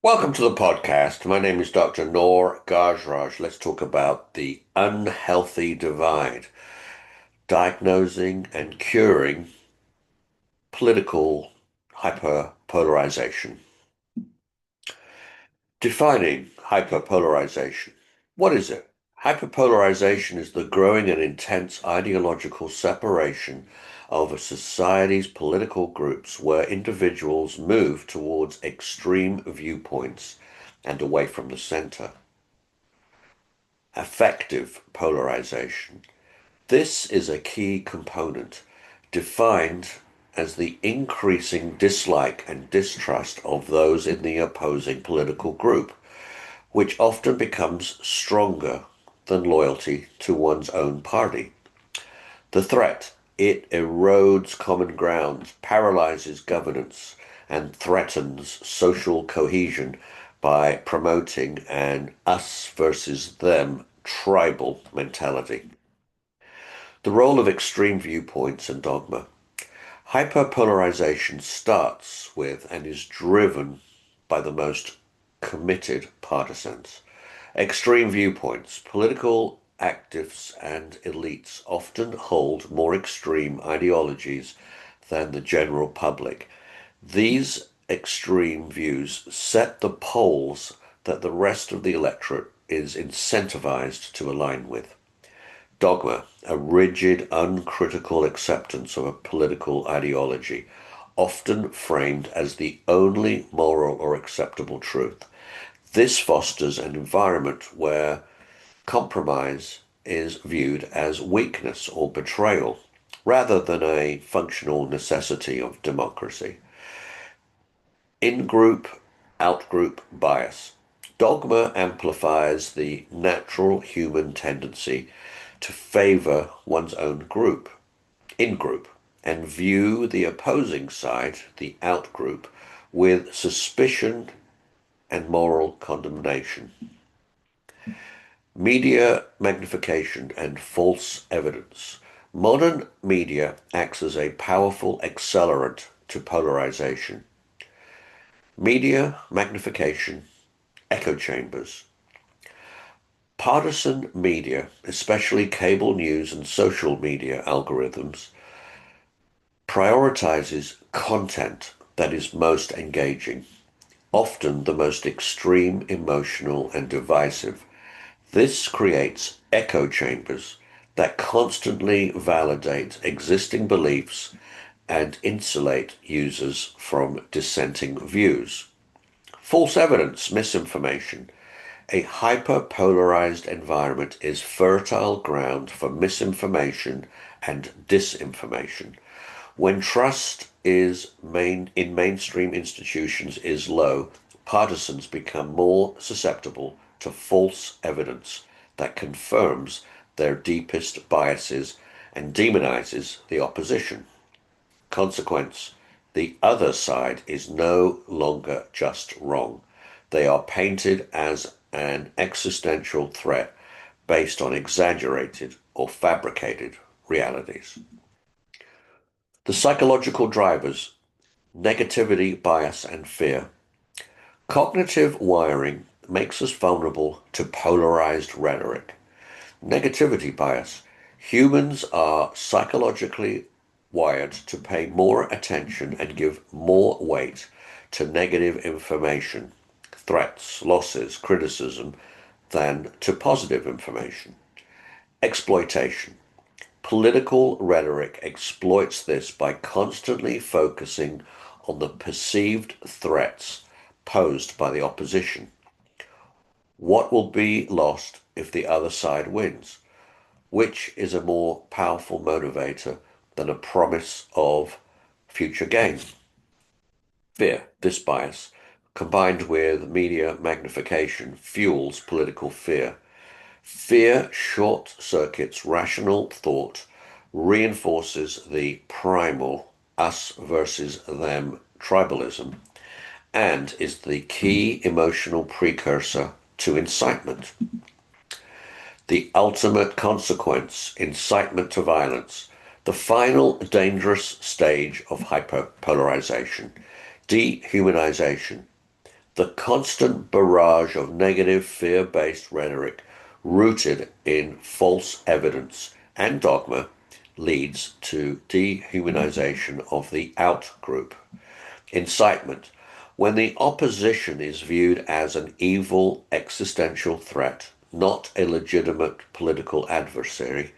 Welcome to the podcast. My name is Dr. Noor Gajraj. Let's talk about the unhealthy divide, diagnosing and curing political hyperpolarization. Defining hyperpolarization. What is it? Hyperpolarization is the growing and intense ideological separation of a society's political groups where individuals move towards extreme viewpoints and away from the center. Affective polarization. This is a key component, defined as the increasing dislike and distrust of those in the opposing political group, which often becomes stronger than loyalty to one's own party. The threat, it erodes common ground, paralyzes governance, and threatens social cohesion by promoting an us versus them tribal mentality. The role of extreme viewpoints and dogma. Hyperpolarization starts with and is driven by the most committed partisans. Extreme viewpoints. Political actives and elites often hold more extreme ideologies than the general public. These extreme views set the poles that the rest of the electorate is incentivized to align with. Dogma, a rigid, uncritical acceptance of a political ideology, often framed as the only moral or acceptable truth. This fosters an environment where compromise is viewed as weakness or betrayal, rather than a functional necessity of democracy. In-group, out-group bias. Dogma amplifies the natural human tendency to favor one's own group, in-group, and view the opposing side, the out-group, with suspicion and moral condemnation. Media magnification and false evidence. Modern media acts as a powerful accelerant to polarization. Media magnification, echo chambers. Partisan media, especially cable news and social media algorithms, prioritizes content that is most engaging, often the most extreme, emotional, and divisive. This creates echo chambers that constantly validate existing beliefs and insulate users from dissenting views. False evidence, misinformation. A hyperpolarized environment is fertile ground for misinformation and disinformation. When trust in mainstream institutions is low, partisans become more susceptible to false evidence that confirms their deepest biases and demonizes the opposition. Consequence, the other side is no longer just wrong. They are painted as an existential threat based on exaggerated or fabricated realities. The psychological drivers, negativity, bias, and fear. Cognitive wiring makes us vulnerable to polarized rhetoric. Negativity bias. Humans are psychologically wired to pay more attention and give more weight to negative information, threats, losses, criticism, than to positive information. Exploitation. Political rhetoric exploits this by constantly focusing on the perceived threats posed by the opposition. What will be lost if the other side wins? Which is a more powerful motivator than a promise of future gain? Fear, this bias, combined with media magnification, fuels political fear. Fear short circuits rational thought, reinforces the primal us versus them tribalism, and is the key emotional precursor to incitement. The ultimate consequence, incitement to violence, the final dangerous stage of hyperpolarization, dehumanization. The constant barrage of negative fear-based rhetoric rooted in false evidence and dogma leads to dehumanization of the out-group. Incitement. When the opposition is viewed as an evil existential threat, not a legitimate political adversary,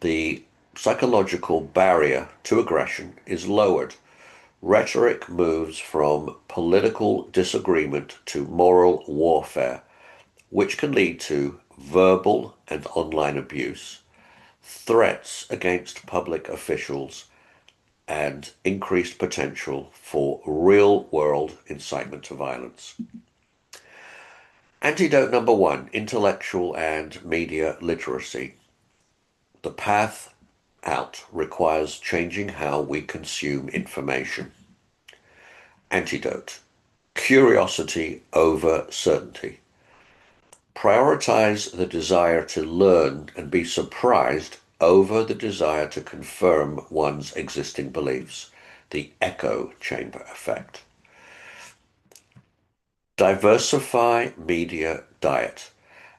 the psychological barrier to aggression is lowered. Rhetoric moves from political disagreement to moral warfare, which can lead to verbal and online abuse, threats against public officials, and increased potential for real-world incitement to violence. Antidote number one, intellectual and media literacy. The path out requires changing how we consume information. Antidote. Curiosity over certainty. Prioritize the desire to learn and be surprised over the desire to confirm one's existing beliefs. The echo chamber effect. Diversify media diet.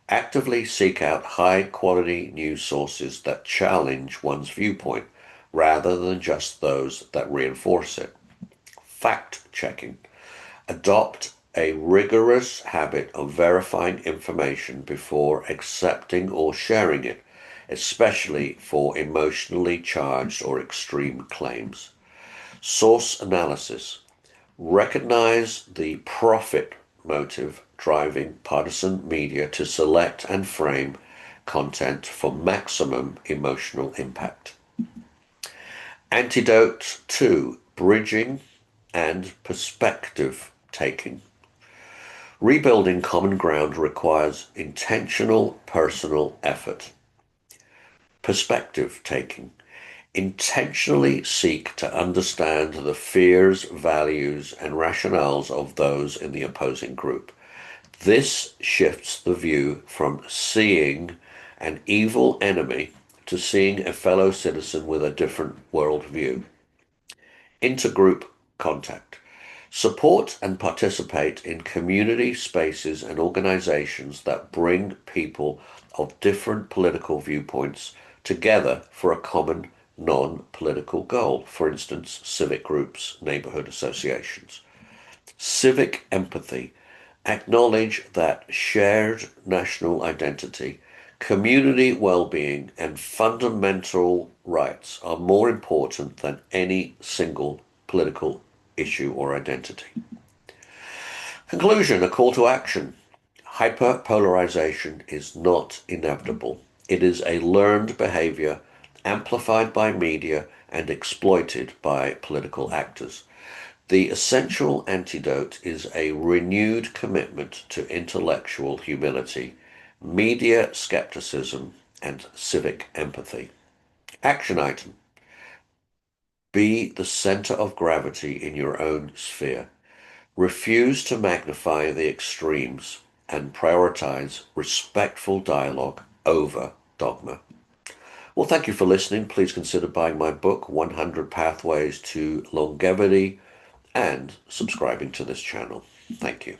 Actively seek out high-quality news sources that challenge one's viewpoint rather than just those that reinforce it. Fact-checking. Adopt a rigorous habit of verifying information before accepting or sharing it, especially for emotionally charged or extreme claims. Source analysis. Recognize the profit motive driving partisan media to select and frame content for maximum emotional impact. Antidote 2. Bridging and perspective taking. Rebuilding common ground requires intentional personal effort. Perspective taking. Intentionally seek to understand the fears, values, and rationales of those in the opposing group. This shifts the view from seeing an evil enemy to seeing a fellow citizen with a different worldview. Intergroup contact. Support and participate in community spaces and organizations that bring people of different political viewpoints together for a common non-political goal. For instance, civic groups, neighborhood associations. Civic empathy. Acknowledge that shared national identity, community well-being, and fundamental rights are more important than any single political issue or identity. Conclusion, a call to action. Hyperpolarization is not inevitable. It is a learned behavior amplified by media and exploited by political actors. The essential antidote is a renewed commitment to intellectual humility, media skepticism, and civic empathy. Action item. Be the center of gravity in your own sphere. Refuse to magnify the extremes and prioritize respectful dialogue over dogma. Well, thank you for listening. Please consider buying my book, 100 Pathways to Longevity, and subscribing to this channel. Thank you.